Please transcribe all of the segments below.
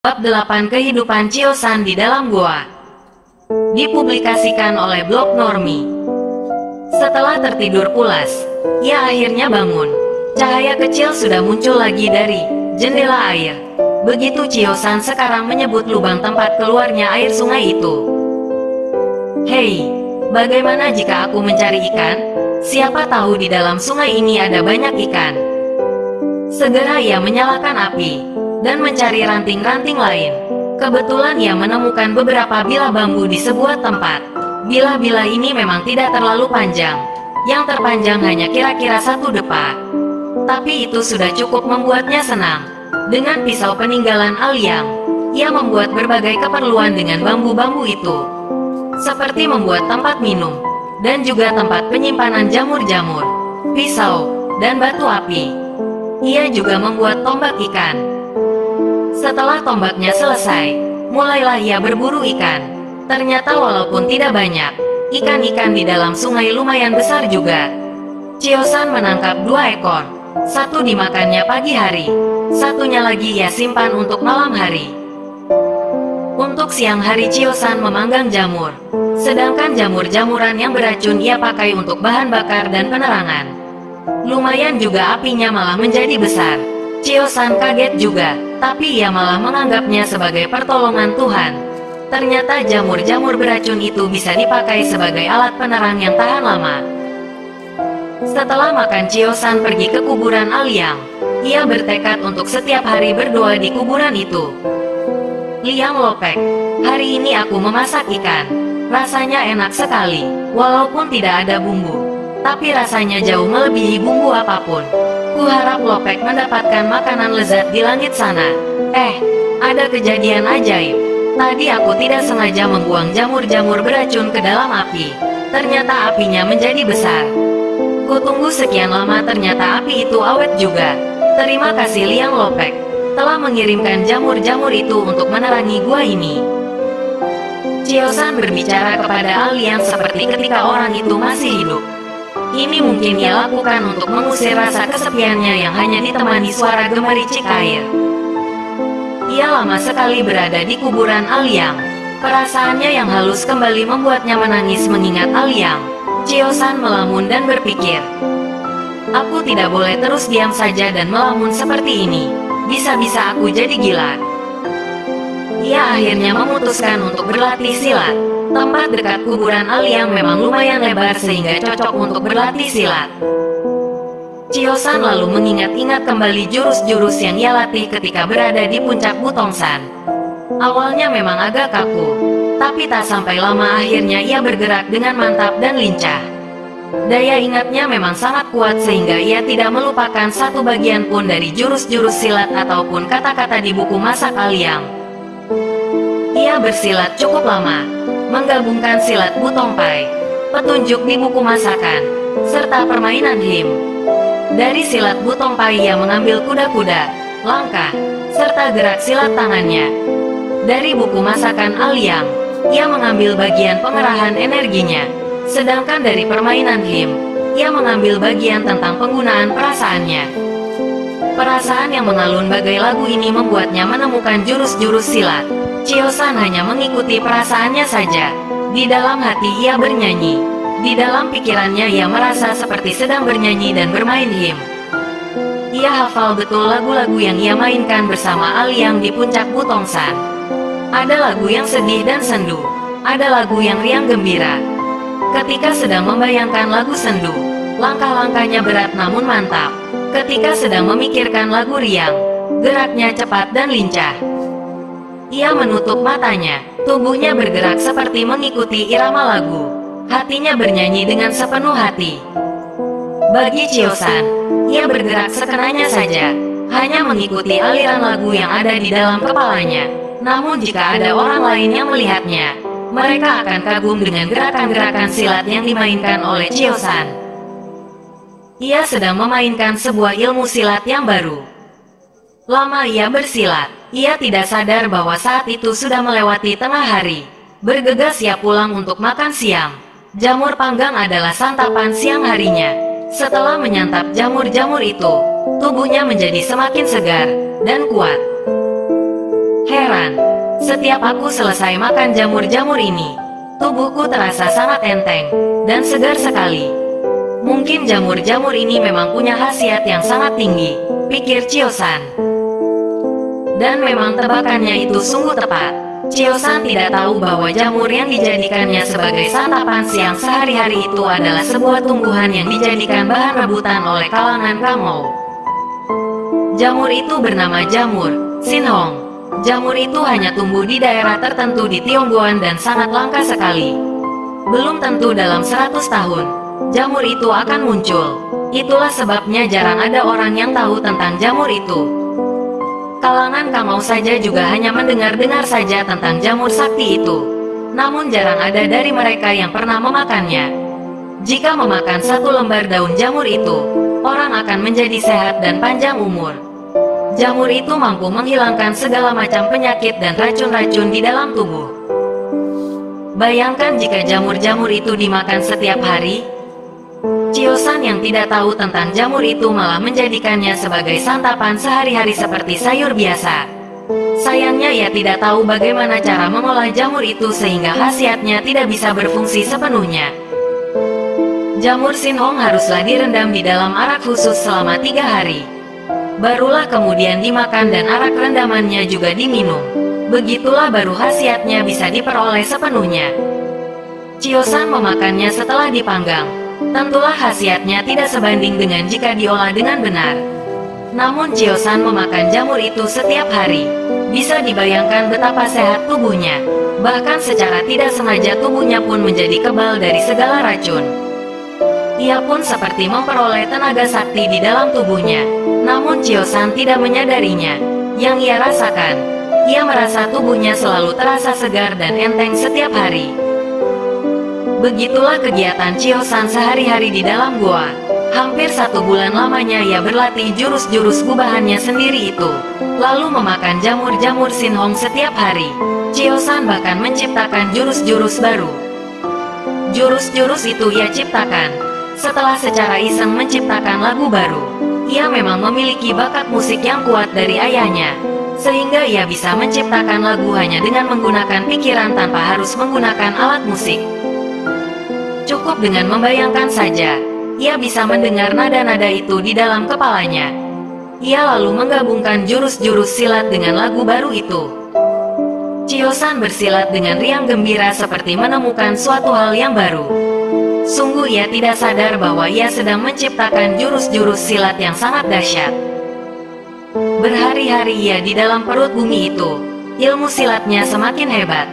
Bab 8 Kehidupan Chiosan di dalam Goa. Dipublikasikan oleh blog Normi. Setelah tertidur pulas, ia akhirnya bangun. Cahaya kecil sudah muncul lagi dari jendela air. Begitu Chiosan sekarang menyebut lubang tempat keluarnya air sungai itu. Hei, bagaimana jika aku mencari ikan? Siapa tahu di dalam sungai ini ada banyak ikan. Segera ia menyalakan api dan mencari ranting-ranting lain. Kebetulan ia menemukan beberapa bilah bambu di sebuah tempat. Bilah-bilah ini memang tidak terlalu panjang. Yang terpanjang hanya kira-kira 1 depa. Tapi itu sudah cukup membuatnya senang. Dengan pisau peninggalan Aliang, ia membuat berbagai keperluan dengan bambu-bambu itu. Seperti membuat tempat minum, dan juga tempat penyimpanan jamur-jamur, pisau, dan batu api. Ia juga membuat tombak ikan. Setelah tombaknya selesai, mulailah ia berburu ikan. Ternyata walaupun tidak banyak, ikan-ikan di dalam sungai lumayan besar juga. Chiosan menangkap 2 ekor. 1 dimakannya pagi hari, 1-nya lagi ia simpan untuk malam hari. Untuk siang hari Chiosan memanggang jamur, sedangkan jamur-jamuran yang beracun ia pakai untuk bahan bakar dan penerangan. Lumayan juga apinya malah menjadi besar. Chiosan kaget juga, tapi ia malah menganggapnya sebagai pertolongan Tuhan. Ternyata jamur-jamur beracun itu bisa dipakai sebagai alat penerang yang tahan lama. Setelah makan, Chiosan pergi ke kuburan Aliang. Ia bertekad untuk setiap hari berdoa di kuburan itu. Liang Lopek, hari ini aku memasak ikan. Rasanya enak sekali, walaupun tidak ada bumbu. Tapi rasanya jauh melebihi bumbu apapun. Kuharap Lopek mendapatkan makanan lezat di langit sana. Ada kejadian ajaib. Tadi aku tidak sengaja membuang jamur-jamur beracun ke dalam api. Ternyata apinya menjadi besar. Kutunggu sekian lama, ternyata api itu awet juga. Terima kasih Liang Lopek telah mengirimkan jamur-jamur itu untuk menerangi gua ini. Chiosan berbicara kepada Aliang seperti ketika orang itu masih hidup. Ini mungkin ia lakukan untuk mengusir rasa kesepiannya yang hanya ditemani suara gemericik air. Ia lama sekali berada di kuburan Aliang. Perasaannya yang halus kembali membuatnya menangis mengingat Aliang. Chiosan melamun dan berpikir, aku tidak boleh terus diam saja dan melamun seperti ini. Bisa-bisa aku jadi gila. Ia akhirnya memutuskan untuk berlatih silat. Tempat dekat kuburan Aliang memang lumayan lebar sehingga cocok untuk berlatih silat. Chiosan lalu mengingat-ingat kembali jurus-jurus yang ia latih ketika berada di puncak Butongsan. Awalnya memang agak kaku, tapi tak sampai lama akhirnya ia bergerak dengan mantap dan lincah. Daya ingatnya memang sangat kuat sehingga ia tidak melupakan satu bagian pun dari jurus-jurus silat ataupun kata-kata di buku masak Aliang. Ia bersilat cukup lama, menggabungkan silat Butongpai, petunjuk di buku masakan, serta permainan him. Dari silat Butongpai ia mengambil kuda-kuda, langkah, serta gerak silat tangannya. Dari buku masakan Aliang, ia mengambil bagian pengerahan energinya. Sedangkan dari permainan him, ia mengambil bagian tentang penggunaan perasaannya. Perasaan yang mengalun bagai lagu ini membuatnya menemukan jurus-jurus silat. Chiosan hanya mengikuti perasaannya saja. Di dalam hati ia bernyanyi. Di dalam pikirannya ia merasa seperti sedang bernyanyi dan bermain him. Ia hafal betul lagu-lagu yang ia mainkan bersama Aliang di puncak Butongsan. Ada lagu yang sedih dan sendu. Ada lagu yang riang gembira. Ketika sedang membayangkan lagu sendu, langkah-langkahnya berat namun mantap. Ketika sedang memikirkan lagu riang, geraknya cepat dan lincah. Ia menutup matanya, tubuhnya bergerak seperti mengikuti irama lagu. Hatinya bernyanyi dengan sepenuh hati. Bagi Chiosan, ia bergerak sekenanya saja, hanya mengikuti aliran lagu yang ada di dalam kepalanya. Namun jika ada orang lain yang melihatnya, mereka akan kagum dengan gerakan-gerakan silat yang dimainkan oleh Chiosan. Ia sedang memainkan sebuah ilmu silat yang baru. Lama ia bersilat, ia tidak sadar bahwa saat itu sudah melewati tengah hari. Bergegas ia pulang untuk makan siang. Jamur panggang adalah santapan siang harinya. Setelah menyantap jamur-jamur itu, tubuhnya menjadi semakin segar dan kuat. Heran, setiap aku selesai makan jamur-jamur ini, tubuhku terasa sangat enteng dan segar sekali. Mungkin jamur-jamur ini memang punya khasiat yang sangat tinggi, pikir Chio-san. Dan memang tebakannya itu sungguh tepat. Chio-san tidak tahu bahwa jamur yang dijadikannya sebagai santapan siang sehari-hari itu adalah sebuah tumbuhan yang dijadikan bahan rebutan oleh kalangan Kamou. Jamur itu bernama jamur Sinhong. Jamur itu hanya tumbuh di daerah tertentu di Tiongguan dan sangat langka sekali. Belum tentu dalam 100 tahun, jamur itu akan muncul. Itulah sebabnya jarang ada orang yang tahu tentang jamur itu. Kalangan Kamou saja juga hanya mendengar-dengar saja tentang jamur sakti itu. Namun jarang ada dari mereka yang pernah memakannya. Jika memakan satu lembar daun jamur itu, orang akan menjadi sehat dan panjang umur. Jamur itu mampu menghilangkan segala macam penyakit dan racun-racun di dalam tubuh. Bayangkan jika jamur-jamur itu dimakan setiap hari. Chio-san yang tidak tahu tentang jamur itu malah menjadikannya sebagai santapan sehari-hari seperti sayur biasa. Sayangnya ia tidak tahu bagaimana cara mengolah jamur itu sehingga khasiatnya tidak bisa berfungsi sepenuhnya. Jamur Sinhong haruslah direndam di dalam arak khusus selama 3 hari. Barulah kemudian dimakan dan arak rendamannya juga diminum. Begitulah baru khasiatnya bisa diperoleh sepenuhnya. Chio-san memakannya setelah dipanggang. Tentulah khasiatnya tidak sebanding dengan jika diolah dengan benar. Namun Chio-san memakan jamur itu setiap hari. Bisa dibayangkan betapa sehat tubuhnya. Bahkan secara tidak sengaja tubuhnya pun menjadi kebal dari segala racun. Ia pun seperti memperoleh tenaga sakti di dalam tubuhnya. Namun Chio-san tidak menyadarinya. Yang ia rasakan, ia merasa tubuhnya selalu terasa segar dan enteng setiap hari. Begitulah kegiatan Chio-san sehari-hari di dalam gua. Hampir 1 bulan lamanya ia berlatih jurus-jurus gubahannya sendiri itu. Lalu memakan jamur-jamur Sinhong setiap hari. Chio-san bahkan menciptakan jurus-jurus baru. Jurus-jurus itu ia ciptakan setelah secara iseng menciptakan lagu baru. Ia memang memiliki bakat musik yang kuat dari ayahnya, sehingga ia bisa menciptakan lagu hanya dengan menggunakan pikiran tanpa harus menggunakan alat musik. Cukup dengan membayangkan saja, ia bisa mendengar nada-nada itu di dalam kepalanya. Ia lalu menggabungkan jurus-jurus silat dengan lagu baru itu. Chio-san bersilat dengan riang gembira seperti menemukan suatu hal yang baru. Sungguh ia tidak sadar bahwa ia sedang menciptakan jurus-jurus silat yang sangat dahsyat. Berhari-hari ia di dalam perut bumi itu, ilmu silatnya semakin hebat.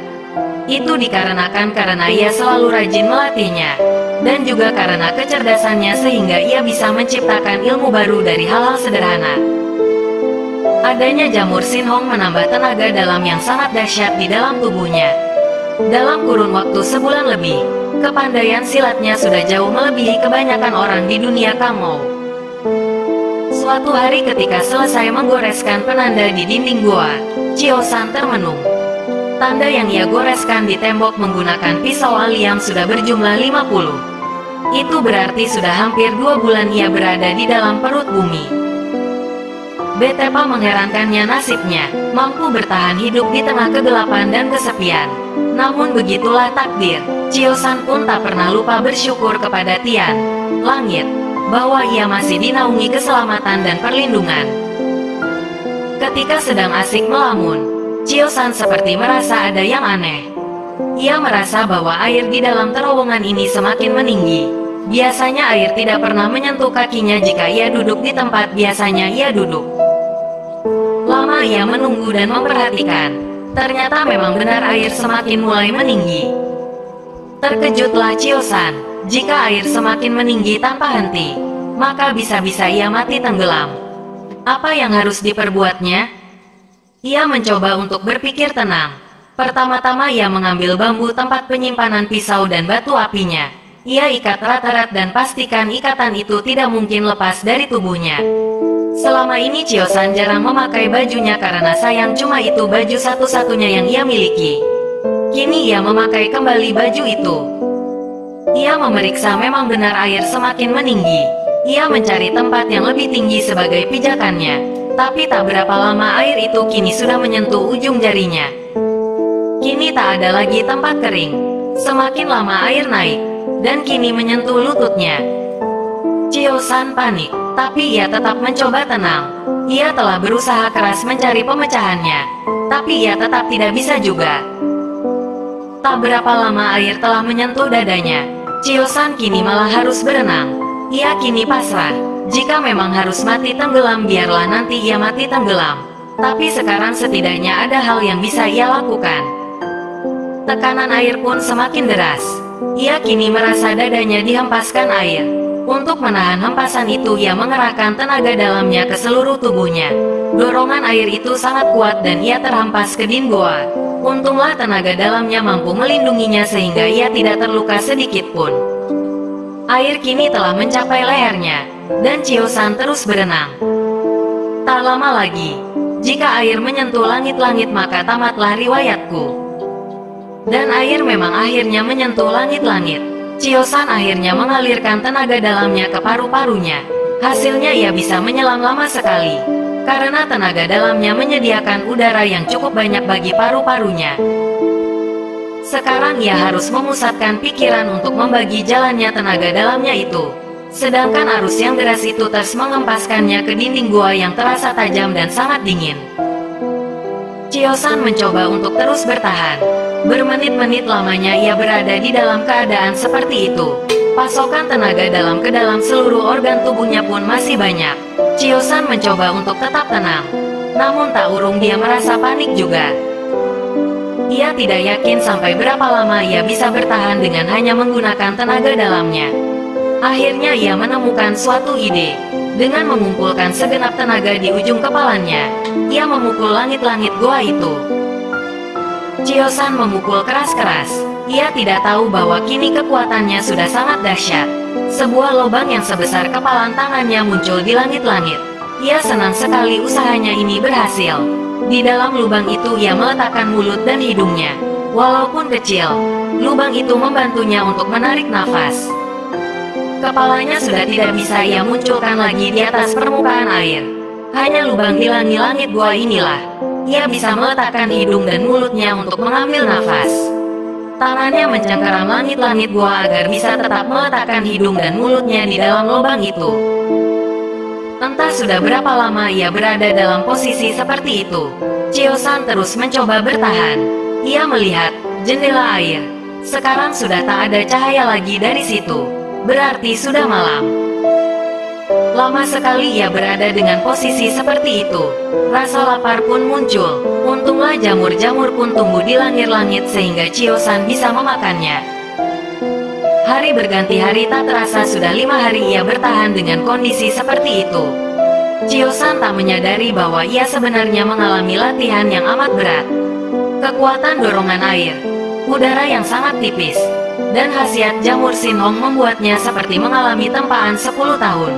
Itu dikarenakan karena ia selalu rajin melatihnya, dan juga karena kecerdasannya sehingga ia bisa menciptakan ilmu baru dari hal-hal sederhana. Adanya jamur Sinhong menambah tenaga dalam yang sangat dahsyat di dalam tubuhnya. Dalam kurun waktu sebulan lebih, kepandaian silatnya sudah jauh melebihi kebanyakan orang di dunia Kamou. Suatu hari ketika selesai menggoreskan penanda di dinding gua, Chio-san termenung. Tanda yang ia goreskan di tembok menggunakan pisau aliam sudah berjumlah 50. Itu berarti sudah hampir 2 bulan ia berada di dalam perut bumi. Betapa mengherankannya nasibnya, mampu bertahan hidup di tengah kegelapan dan kesepian. Namun begitulah takdir, Chio-san pun tak pernah lupa bersyukur kepada Tian, langit, bahwa ia masih dinaungi keselamatan dan perlindungan. Ketika sedang asik melamun, Chio-san seperti merasa ada yang aneh. Ia merasa bahwa air di dalam terowongan ini semakin meninggi. Biasanya air tidak pernah menyentuh kakinya jika ia duduk di tempat biasanya ia duduk. Lama ia menunggu dan memperhatikan. Ternyata memang benar air semakin mulai meninggi. Terkejutlah Chio-san. Jika air semakin meninggi tanpa henti, maka bisa-bisa ia mati tenggelam. Apa yang harus diperbuatnya? Ia mencoba untuk berpikir tenang. Pertama-tama ia mengambil bambu tempat penyimpanan pisau dan batu apinya. Ia ikat erat-erat dan pastikan ikatan itu tidak mungkin lepas dari tubuhnya. Selama ini Chio-san jarang memakai bajunya karena sayang cuma itu baju satu-satunya yang ia miliki. Kini ia memakai kembali baju itu. Ia memeriksa memang benar air semakin meninggi. Ia mencari tempat yang lebih tinggi sebagai pijakannya. Tapi tak berapa lama air itu kini sudah menyentuh ujung jarinya. Kini tak ada lagi tempat kering. Semakin lama air naik, dan kini menyentuh lututnya. Chio-san panik, tapi ia tetap mencoba tenang. Ia telah berusaha keras mencari pemecahannya, tapi ia tetap tidak bisa juga. Tak berapa lama air telah menyentuh dadanya. Chio-san kini malah harus berenang. Ia kini pasrah. Jika memang harus mati tenggelam, biarlah nanti ia mati tenggelam. Tapi sekarang setidaknya ada hal yang bisa ia lakukan. Tekanan air pun semakin deras. Ia kini merasa dadanya dihempaskan air. Untuk menahan hempasan itu, ia mengerahkan tenaga dalamnya ke seluruh tubuhnya. Dorongan air itu sangat kuat dan ia terhempas ke dinding goa. Untunglah tenaga dalamnya mampu melindunginya sehingga ia tidak terluka sedikit pun. Air kini telah mencapai lehernya, dan Chio-san terus berenang. Tak lama lagi, jika air menyentuh langit-langit maka tamatlah riwayatku. Dan air memang akhirnya menyentuh langit-langit. Chio-san akhirnya mengalirkan tenaga dalamnya ke paru-parunya. Hasilnya ia bisa menyelam lama sekali, karena tenaga dalamnya menyediakan udara yang cukup banyak bagi paru-parunya. Sekarang ia harus memusatkan pikiran untuk membagi jalannya tenaga dalamnya itu. Sedangkan arus yang deras itu terus mengempaskannya ke dinding gua yang terasa tajam dan sangat dingin. Chio-san mencoba untuk terus bertahan. Bermenit-menit lamanya ia berada di dalam keadaan seperti itu. Pasokan tenaga dalam ke dalam seluruh organ tubuhnya pun masih banyak. Chio-san mencoba untuk tetap tenang. Namun tak urung dia merasa panik juga. Ia tidak yakin sampai berapa lama ia bisa bertahan dengan hanya menggunakan tenaga dalamnya. Akhirnya ia menemukan suatu ide. Dengan mengumpulkan segenap tenaga di ujung kepalanya, ia memukul langit-langit gua itu. Chio-san memukul keras-keras. Ia tidak tahu bahwa kini kekuatannya sudah sangat dahsyat. Sebuah lubang yang sebesar kepalan tangannya muncul di langit-langit. Ia senang sekali usahanya ini berhasil. Di dalam lubang itu ia meletakkan mulut dan hidungnya. Walaupun kecil, lubang itu membantunya untuk menarik nafas. Kepalanya sudah tidak bisa ia munculkan lagi di atas permukaan air. Hanya lubang di langit-langit gua inilah ia bisa meletakkan hidung dan mulutnya untuk mengambil nafas. Tangannya mencengkeram langit-langit gua agar bisa tetap meletakkan hidung dan mulutnya di dalam lubang itu. Entah sudah berapa lama ia berada dalam posisi seperti itu. Chio-san terus mencoba bertahan. Ia melihat jendela air. Sekarang sudah tak ada cahaya lagi dari situ. Berarti sudah malam. Lama sekali ia berada dengan posisi seperti itu. Rasa lapar pun muncul. Untunglah jamur-jamur pun tumbuh di langit-langit sehingga Chio-san bisa memakannya. Hari berganti hari, tak terasa sudah 5 hari ia bertahan dengan kondisi seperti itu. Chio-san tak menyadari bahwa ia sebenarnya mengalami latihan yang amat berat. Kekuatan dorongan air, udara yang sangat tipis, dan khasiat jamur Shinhong membuatnya seperti mengalami tempaan 10 tahun.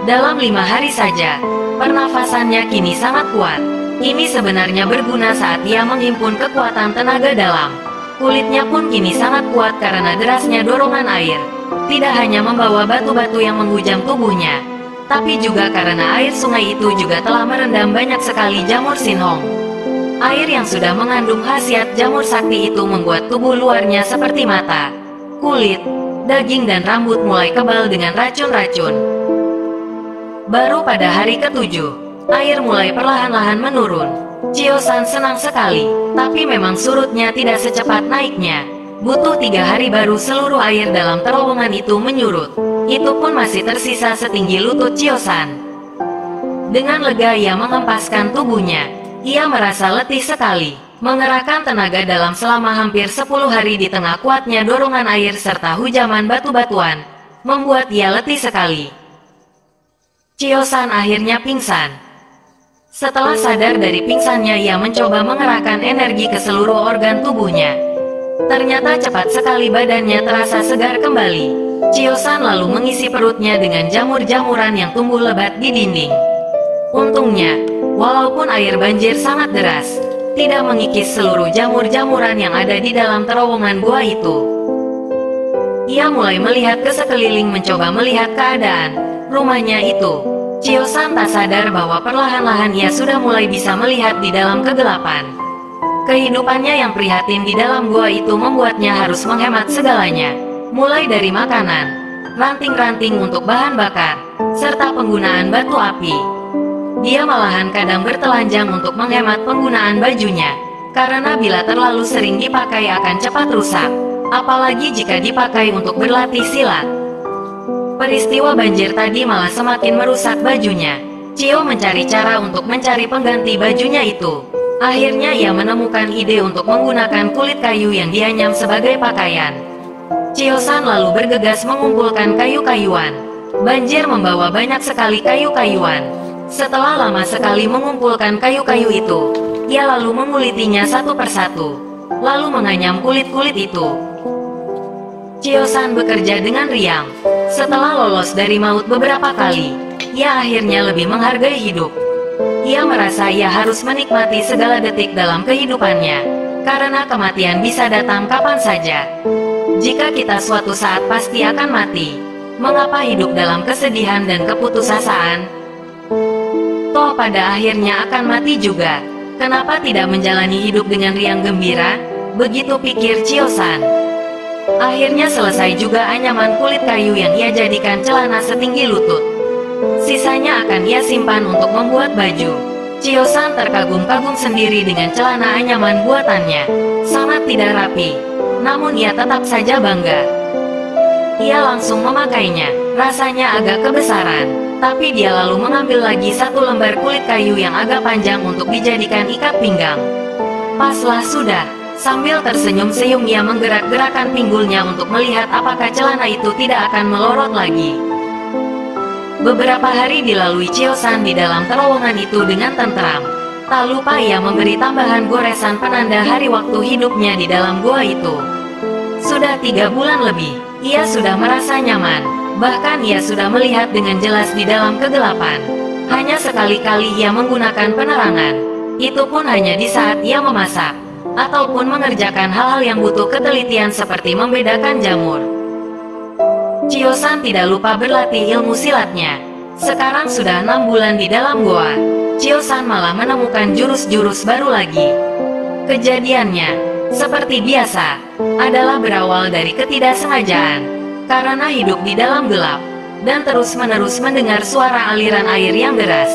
Dalam 5 hari saja, pernafasannya kini sangat kuat. Ini sebenarnya berguna saat ia menghimpun kekuatan tenaga dalam. Kulitnya pun kini sangat kuat karena derasnya dorongan air. Tidak hanya membawa batu-batu yang menghujam tubuhnya, tapi juga karena air sungai itu juga telah merendam banyak sekali jamur Shinhong. Air yang sudah mengandung khasiat jamur sakti itu membuat tubuh luarnya seperti mata, kulit, daging dan rambut mulai kebal dengan racun-racun. Baru pada hari ke-7, air mulai perlahan-lahan menurun. Chio-san senang sekali, tapi memang surutnya tidak secepat naiknya. Butuh 3 hari baru seluruh air dalam terowongan itu menyurut. Itu pun masih tersisa setinggi lutut Chio-san. Dengan lega ia mengempaskan tubuhnya. Ia merasa letih sekali. Mengerahkan tenaga dalam selama hampir 10 hari di tengah kuatnya dorongan air serta hujaman batu-batuan, membuat ia letih sekali. Chio-san akhirnya pingsan. Setelah sadar dari pingsannya, ia mencoba mengerahkan energi ke seluruh organ tubuhnya. Ternyata cepat sekali badannya terasa segar kembali. Chio-san lalu mengisi perutnya dengan jamur-jamuran yang tumbuh lebat di dinding. Untungnya, walaupun air banjir sangat deras, tidak mengikis seluruh jamur-jamuran yang ada di dalam terowongan gua itu. Ia mulai melihat ke sekeliling mencoba melihat keadaan rumahnya itu. Chio-san tak sadar bahwa perlahan-lahan ia sudah mulai bisa melihat di dalam kegelapan. Kehidupannya yang prihatin di dalam gua itu membuatnya harus menghemat segalanya, mulai dari makanan, ranting-ranting untuk bahan bakar, serta penggunaan batu api. Dia malahan kadang bertelanjang untuk menghemat penggunaan bajunya, karena bila terlalu sering dipakai akan cepat rusak, apalagi jika dipakai untuk berlatih silat. Peristiwa banjir tadi malah semakin merusak bajunya. Chio mencari cara untuk mencari pengganti bajunya itu. Akhirnya ia menemukan ide untuk menggunakan kulit kayu yang dianyam sebagai pakaian. Chio-san lalu bergegas mengumpulkan kayu-kayuan. Banjir membawa banyak sekali kayu-kayuan. Setelah lama sekali mengumpulkan kayu-kayu itu, ia lalu mengulitinya satu persatu, lalu menganyam kulit-kulit itu. Chio-san bekerja dengan riang. Setelah lolos dari maut beberapa kali, ia akhirnya lebih menghargai hidup. Ia merasa ia harus menikmati segala detik dalam kehidupannya, karena kematian bisa datang kapan saja. Jika kita suatu saat pasti akan mati, mengapa hidup dalam kesedihan dan keputusasaan? Toh pada akhirnya akan mati juga. Kenapa tidak menjalani hidup dengan riang gembira? Begitu pikir Chio-san. Akhirnya selesai juga anyaman kulit kayu yang ia jadikan celana setinggi lutut. Sisanya akan ia simpan untuk membuat baju. Chio-san terkagum-kagum sendiri dengan celana anyaman buatannya. Sangat tidak rapi, namun ia tetap saja bangga. Ia langsung memakainya. Rasanya agak kebesaran, tapi dia lalu mengambil lagi satu lembar kulit kayu yang agak panjang untuk dijadikan ikat pinggang. Paslah sudah. Sambil tersenyum-senyum ia menggerak-gerakkan pinggulnya untuk melihat apakah celana itu tidak akan melorot lagi. Beberapa hari dilalui Chio-san di dalam terowongan itu dengan tentram. Tak lupa ia memberi tambahan goresan penanda hari waktu hidupnya di dalam gua itu. Sudah 3 bulan lebih, ia sudah merasa nyaman. Bahkan ia sudah melihat dengan jelas di dalam kegelapan. Hanya sekali-kali ia menggunakan penerangan. Itu pun hanya di saat ia memasak, ataupun mengerjakan hal-hal yang butuh ketelitian seperti membedakan jamur. Chio-san tidak lupa berlatih ilmu silatnya. Sekarang sudah 6 bulan di dalam goa. Chio-san malah menemukan jurus-jurus baru lagi. Kejadiannya, seperti biasa, adalah berawal dari ketidaksengajaan. Karena hidup di dalam gelap, dan terus-menerus mendengar suara aliran air yang deras.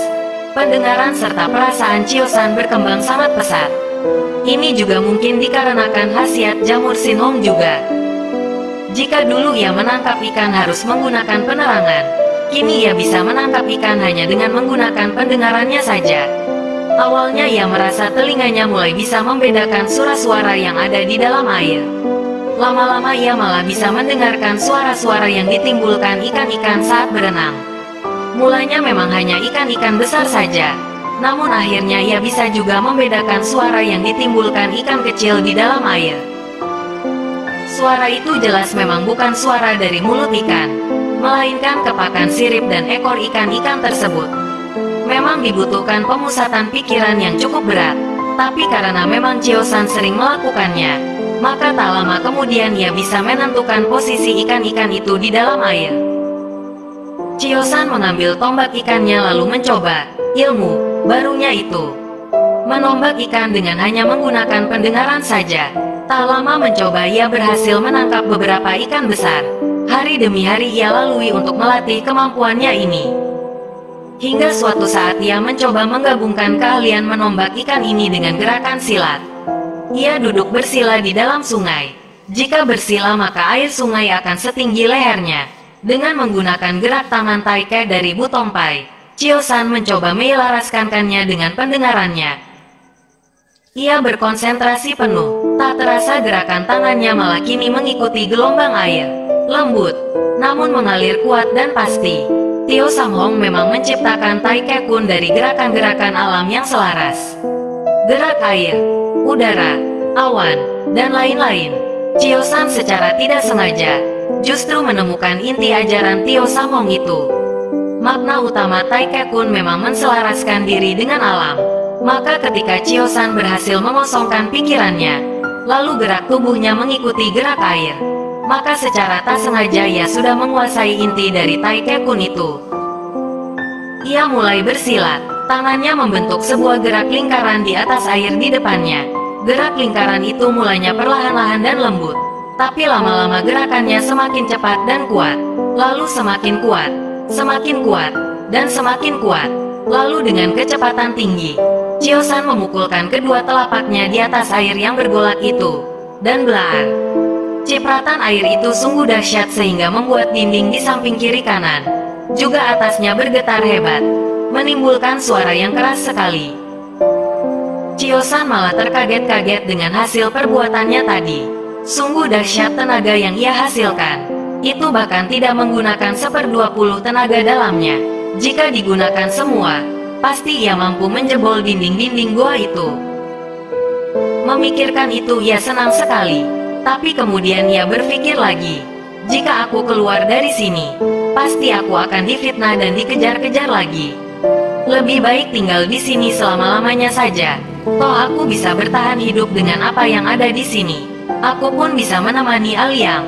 Pendengaran serta perasaan Chio-san berkembang sangat pesat. Ini juga mungkin dikarenakan khasiat jamur Shinhong juga. Jika dulu ia menangkap ikan harus menggunakan penerangan, kini ia bisa menangkap ikan hanya dengan menggunakan pendengarannya saja. Awalnya ia merasa telinganya mulai bisa membedakan suara-suara yang ada di dalam air. Lama-lama ia malah bisa mendengarkan suara-suara yang ditimbulkan ikan-ikan saat berenang. Mulanya memang hanya ikan-ikan besar saja, namun akhirnya ia bisa juga membedakan suara yang ditimbulkan ikan kecil di dalam air. Suara itu jelas memang bukan suara dari mulut ikan, melainkan kepakan sirip dan ekor ikan-ikan tersebut. Memang dibutuhkan pemusatan pikiran yang cukup berat, tapi karena memang Chio-san sering melakukannya, maka tak lama kemudian ia bisa menentukan posisi ikan-ikan itu di dalam air. Chio-san mengambil tombak ikannya lalu mencoba ilmu barunya itu. Menombak ikan dengan hanya menggunakan pendengaran saja. Tak lama mencoba ia berhasil menangkap beberapa ikan besar. Hari demi hari ia lalui untuk melatih kemampuannya ini. Hingga suatu saat ia mencoba menggabungkan keahlian menombak ikan ini dengan gerakan silat. Ia duduk bersila di dalam sungai. Jika bersila maka air sungai akan setinggi lehernya. Dengan menggunakan gerak tangan taike dari Butompai, Chio-san mencoba menyelaraskannya dengan pendengarannya. Ia berkonsentrasi penuh, tak terasa gerakan tangannya malah kini mengikuti gelombang air. Lembut, namun mengalir kuat dan pasti. Tio Samhong memang menciptakan Taike Kun dari gerakan-gerakan alam yang selaras. Gerak air, udara, awan, dan lain-lain. Chio-san secara tidak sengaja justru menemukan inti ajaran Tio Samhong itu. Makna utama Taike Kun memang menselaraskan diri dengan alam. Maka ketika Chio-san berhasil mengosongkan pikirannya, lalu gerak tubuhnya mengikuti gerak air, maka secara tak sengaja ia sudah menguasai inti dari Taike Kun itu. Ia mulai bersilat. Tangannya membentuk sebuah gerak lingkaran di atas air di depannya. Gerak lingkaran itu mulainya perlahan-lahan dan lembut. Tapi lama-lama gerakannya semakin cepat dan kuat. Lalu semakin kuat, semakin kuat, dan semakin kuat. Lalu dengan kecepatan tinggi, Chiosan memukulkan kedua telapaknya di atas air yang bergolak itu. Dan belaar. Cipratan air itu sungguh dahsyat sehingga membuat dinding di samping kiri kanan juga atasnya bergetar hebat, menimbulkan suara yang keras sekali. Chiosan malah terkaget-kaget dengan hasil perbuatannya tadi. Sungguh dahsyat tenaga yang ia hasilkan. Itu bahkan tidak menggunakan 1/20 tenaga dalamnya. Jika digunakan semua, pasti ia mampu menjebol dinding-dinding gua itu. Memikirkan itu ia senang sekali. Tapi kemudian ia berpikir lagi, jika aku keluar dari sini, pasti aku akan difitnah dan dikejar-kejar lagi. Lebih baik tinggal di sini selama-lamanya saja. Toh aku bisa bertahan hidup dengan apa yang ada di sini. Aku pun bisa menemani Aliang.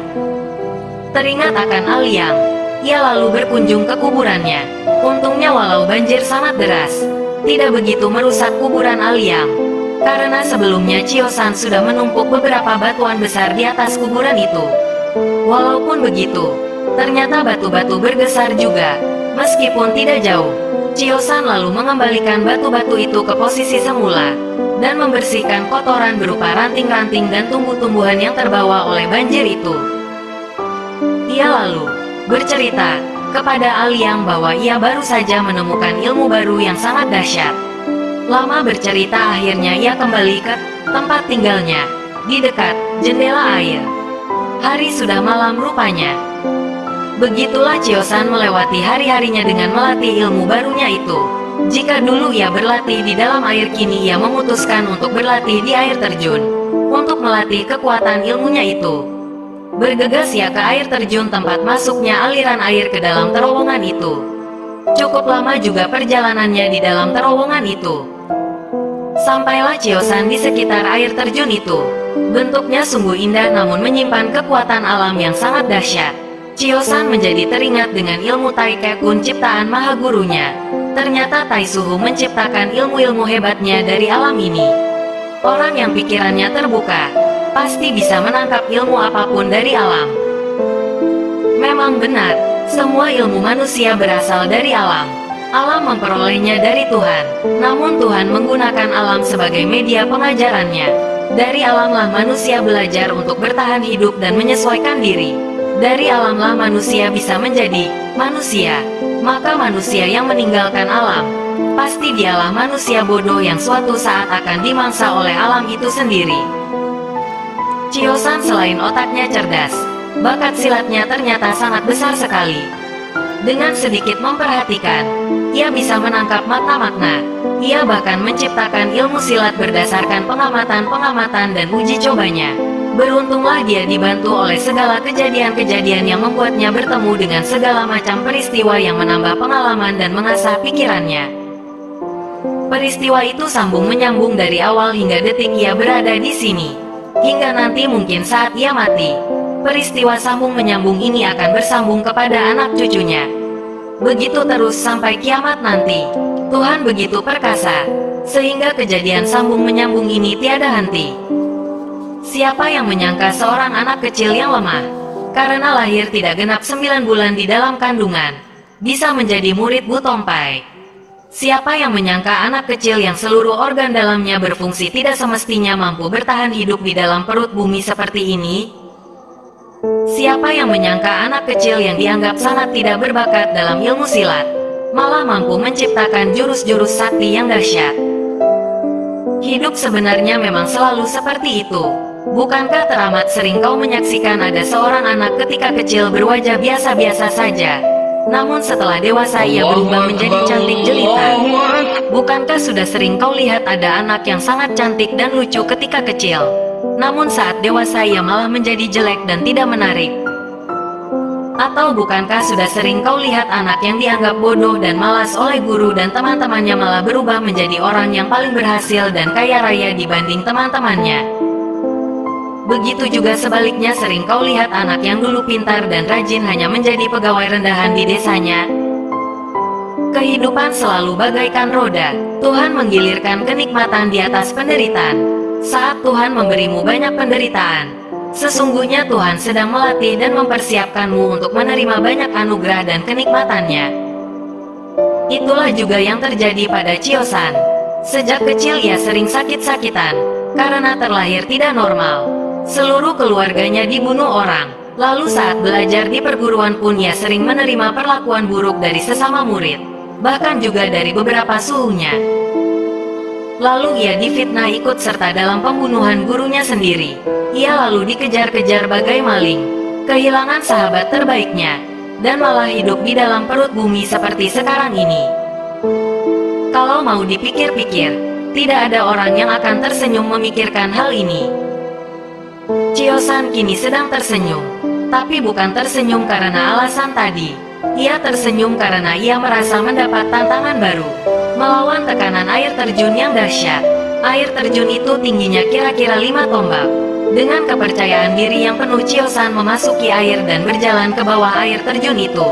Teringat akan Aliang, ia lalu berkunjung ke kuburannya. Untungnya walau banjir sangat deras, tidak begitu merusak kuburan Aliang. Karena sebelumnya Chiosan sudah menumpuk beberapa batuan besar di atas kuburan itu. Walaupun begitu, ternyata batu-batu bergeser juga. Meskipun tidak jauh, Chiosan lalu mengembalikan batu-batu itu ke posisi semula dan membersihkan kotoran berupa ranting-ranting dan tumbuh-tumbuhan yang terbawa oleh banjir itu. Ia lalu bercerita kepada Aliang bahwa ia baru saja menemukan ilmu baru yang sangat dahsyat. Lama bercerita, akhirnya ia kembali ke tempat tinggalnya di dekat jendela air. Hari sudah malam rupanya. Begitulah Chiosan melewati hari-harinya dengan melatih ilmu barunya itu. Jika dulu ia berlatih di dalam air, kini ia memutuskan untuk berlatih di air terjun untuk melatih kekuatan ilmunya itu. Bergegas ia ke air terjun tempat masuknya aliran air ke dalam terowongan itu. Cukup lama juga perjalanannya di dalam terowongan itu. Sampailah Chiosan di sekitar air terjun itu. Bentuknya sungguh indah namun menyimpan kekuatan alam yang sangat dahsyat. Chiosan menjadi teringat dengan ilmu Tai Kekun ciptaan maha gurunya. Ternyata Tai Suhu menciptakan ilmu-ilmu hebatnya dari alam ini. Orang yang pikirannya terbuka pasti bisa menangkap ilmu apapun dari alam. Memang benar, semua ilmu manusia berasal dari alam. Alam memperolehnya dari Tuhan, namun Tuhan menggunakan alam sebagai media pengajarannya. Dari alamlah manusia belajar untuk bertahan hidup dan menyesuaikan diri. Dari alamlah manusia bisa menjadi manusia. Maka manusia yang meninggalkan alam, pasti dialah manusia bodoh yang suatu saat akan dimangsa oleh alam itu sendiri. Chiosan selain otaknya cerdas, bakat silatnya ternyata sangat besar sekali. Dengan sedikit memperhatikan, ia bisa menangkap makna-makna. Ia bahkan menciptakan ilmu silat berdasarkan pengamatan-pengamatan dan uji cobanya. Beruntunglah dia dibantu oleh segala kejadian-kejadian yang membuatnya bertemu dengan segala macam peristiwa yang menambah pengalaman dan mengasah pikirannya. Peristiwa itu sambung menyambung dari awal hingga detik ia berada di sini. Hingga nanti mungkin saat ia mati. Peristiwa sambung menyambung ini akan bersambung kepada anak cucunya. Begitu terus sampai kiamat nanti. Tuhan begitu perkasa, sehingga kejadian sambung menyambung ini tiada henti. Siapa yang menyangka seorang anak kecil yang lemah, karena lahir tidak genap 9 bulan di dalam kandungan, bisa menjadi murid Bu Tompai? Siapa yang menyangka anak kecil yang seluruh organ dalamnya berfungsi tidak semestinya mampu bertahan hidup di dalam perut bumi seperti ini? Siapa yang menyangka anak kecil yang dianggap sangat tidak berbakat dalam ilmu silat, malah mampu menciptakan jurus-jurus sakti yang dahsyat? Hidup sebenarnya memang selalu seperti itu. Bukankah teramat sering kau menyaksikan ada seorang anak ketika kecil berwajah biasa-biasa saja, namun setelah dewasa ia berubah menjadi cantik jelita? Bukankah sudah sering kau lihat ada anak yang sangat cantik dan lucu ketika kecil, namun saat dewasa ia malah menjadi jelek dan tidak menarik? Atau bukankah sudah sering kau lihat anak yang dianggap bodoh dan malas oleh guru dan teman-temannya malah berubah menjadi orang yang paling berhasil dan kaya raya dibanding teman-temannya? Begitu juga sebaliknya, sering kau lihat anak yang dulu pintar dan rajin hanya menjadi pegawai rendahan di desanya. Kehidupan selalu bagaikan roda. Tuhan menggilirkan kenikmatan di atas penderitaan. Saat Tuhan memberimu banyak penderitaan, sesungguhnya Tuhan sedang melatih dan mempersiapkanmu untuk menerima banyak anugerah dan kenikmatannya. Itulah juga yang terjadi pada Chio-san. Sejak kecil ia sering sakit-sakitan, karena terlahir tidak normal. Seluruh keluarganya dibunuh orang. Lalu saat belajar di perguruan pun ia sering menerima perlakuan buruk dari sesama murid, bahkan juga dari beberapa suhunya. Lalu ia difitnah ikut serta dalam pembunuhan gurunya sendiri. Ia lalu dikejar-kejar bagai maling, kehilangan sahabat terbaiknya, dan malah hidup di dalam perut bumi seperti sekarang ini. Kalau mau dipikir-pikir, tidak ada orang yang akan tersenyum memikirkan hal ini. Chio-san kini sedang tersenyum, tapi bukan tersenyum karena alasan tadi. Ia tersenyum karena ia merasa mendapat tantangan baru, melawan tekanan air terjun yang dahsyat. Air terjun itu tingginya kira-kira 5 tombak. Dengan kepercayaan diri yang penuh, Chio-san memasuki air dan berjalan ke bawah air terjun itu.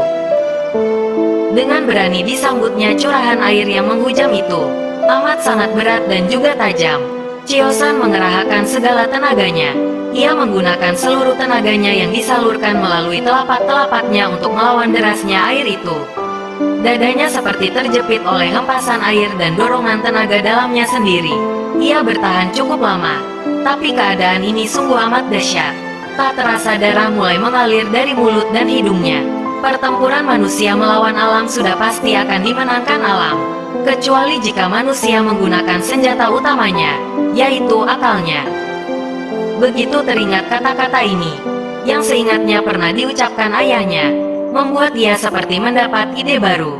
Dengan berani disambutnya curahan air yang menghujam itu, amat sangat berat dan juga tajam. Chio-san mengerahkan segala tenaganya. Ia menggunakan seluruh tenaganya yang disalurkan melalui telapak-telapaknya untuk melawan derasnya air itu. Dadanya seperti terjepit oleh hempasan air dan dorongan tenaga dalamnya sendiri. Ia bertahan cukup lama, tapi keadaan ini sungguh amat dahsyat. Tak terasa darah mulai mengalir dari mulut dan hidungnya. Pertempuran manusia melawan alam sudah pasti akan dimenangkan alam, kecuali jika manusia menggunakan senjata utamanya, yaitu akalnya. Begitu teringat kata-kata ini, yang seingatnya pernah diucapkan ayahnya, membuat ia seperti mendapat ide baru.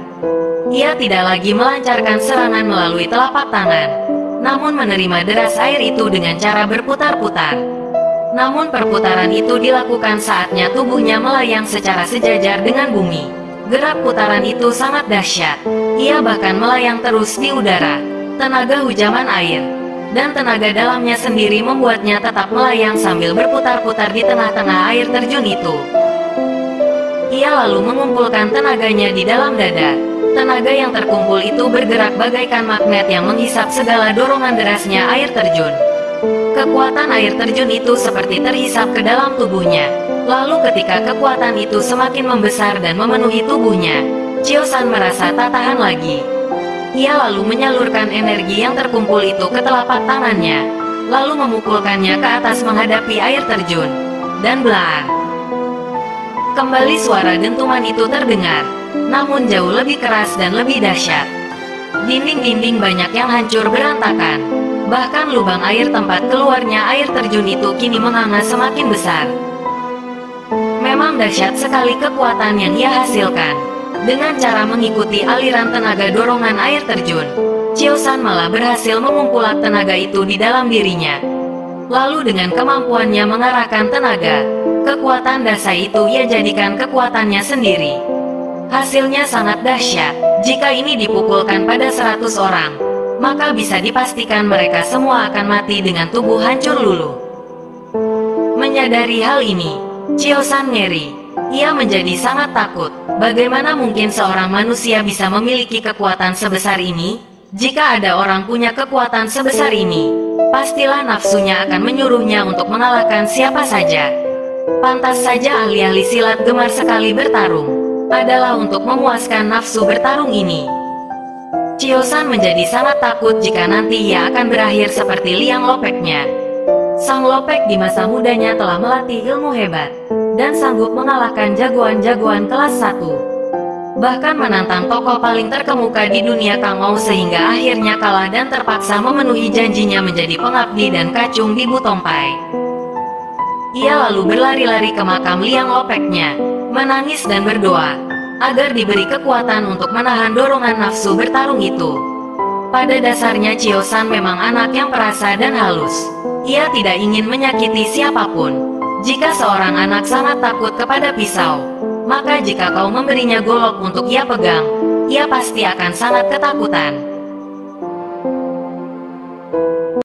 Ia tidak lagi melancarkan serangan melalui telapak tangan, namun menerima deras air itu dengan cara berputar-putar. Namun perputaran itu dilakukan saatnya tubuhnya melayang secara sejajar dengan bumi. Gerak putaran itu sangat dahsyat. Ia bahkan melayang terus di udara. Tenaga hujaman air dan tenaga dalamnya sendiri membuatnya tetap melayang sambil berputar-putar di tengah-tengah air terjun itu. Ia lalu mengumpulkan tenaganya di dalam dada. Tenaga yang terkumpul itu bergerak bagaikan magnet yang menghisap segala dorongan derasnya air terjun. Kekuatan air terjun itu seperti terhisap ke dalam tubuhnya. Lalu ketika kekuatan itu semakin membesar dan memenuhi tubuhnya, Chio-san merasa tak tahan lagi. Ia lalu menyalurkan energi yang terkumpul itu ke telapak tangannya, lalu memukulkannya ke atas menghadapi air terjun. Dan blar! Kembali suara dentuman itu terdengar, namun jauh lebih keras dan lebih dahsyat. Dinding-dinding banyak yang hancur berantakan. Bahkan lubang air tempat keluarnya air terjun itu kini menganga semakin besar. Memang dahsyat sekali kekuatan yang ia hasilkan. Dengan cara mengikuti aliran tenaga dorongan air terjun, Chio-san malah berhasil mengumpulkan tenaga itu di dalam dirinya. Lalu dengan kemampuannya mengarahkan tenaga, kekuatan dasar itu ia jadikan kekuatannya sendiri. Hasilnya sangat dahsyat. Jika ini dipukulkan pada 100 orang, maka bisa dipastikan mereka semua akan mati dengan tubuh hancur luluh. Menyadari hal ini, Chio-san ngeri. Ia menjadi sangat takut. Bagaimana mungkin seorang manusia bisa memiliki kekuatan sebesar ini? Jika ada orang punya kekuatan sebesar ini, pastilah nafsunya akan menyuruhnya untuk mengalahkan siapa saja. Pantas saja ahli-ahli silat gemar sekali bertarung. Adalah untuk memuaskan nafsu bertarung ini. Chio-san menjadi sangat takut jika nanti ia akan berakhir seperti liang lopeknya. Sang lopek di masa mudanya telah melatih ilmu hebat dan sanggup mengalahkan jagoan-jagoan kelas 1. Bahkan menantang tokoh paling terkemuka di dunia Kangou sehingga akhirnya kalah dan terpaksa memenuhi janjinya menjadi pengabdi dan kacung di Butompai. Ia lalu berlari-lari ke makam liang lopeknya, menangis dan berdoa agar diberi kekuatan untuk menahan dorongan nafsu bertarung itu. Pada dasarnya Chio-san memang anak yang perasa dan halus. Ia tidak ingin menyakiti siapapun. Jika seorang anak sangat takut kepada pisau, maka jika kau memberinya golok untuk ia pegang, ia pasti akan sangat ketakutan.